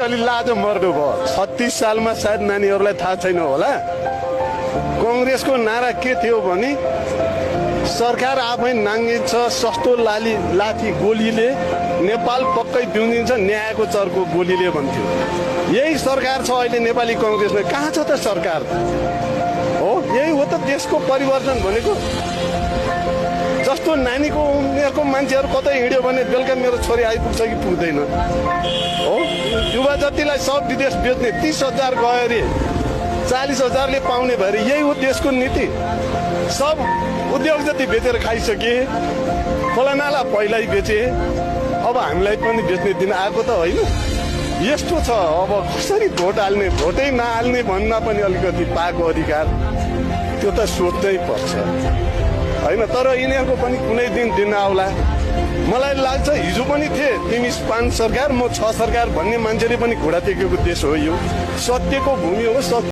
अलि लाजो मर्नु भयो। 36 सालमा सायद नानीहरूलाई थाहा छैन होला, कांग्रेसको नारा के थियो भने सरकार आफै नाङ्गिन्छ, सस्तो लाठी गोलीले नेपाल पक्कै बिउजिन्छ, न्यायको चर्को गोलीले भन्थ्यो। यही सरकार छ अहिले नेपाली कांग्रेसमा। कहाँ छ त सरकार? हो, यही हो त देशको परिवर्तन भनेको। जस्तो नानीको उमेरको मान्छेहरू कतै हिँड्यो भने बेलुका मेरो छोरी आइपुग्छ कि पुग्दैन हो। युवा जतिलाई सब विदेश बेच्ने, 30,000 गयो अरे 40,000ले पाउने भएर यही हो देशको नीति। सब उद्योग जति बेचेर खाइसके, खोलानाला पहिल्यै बेचे, अब हामीलाई पनि बेच्ने दिन आएको त होइन। यस्तो छ, अब कसरी भोट हाल्ने, भोटै नहाल्ने भन्नमा पनि अलिकति पाएको अधिकार, त्यो त सोच्नै पर्छ होइन। तर यिनीहरूको पनि कुनै दिन आउला। मलाई लाग्छ हिजो पनि थिए तिमी 5 सरकार म 6 सरकार भन्ने मान्छेले पनि घोडा टेकेको देश हो यो। सत्यको भूमि हो।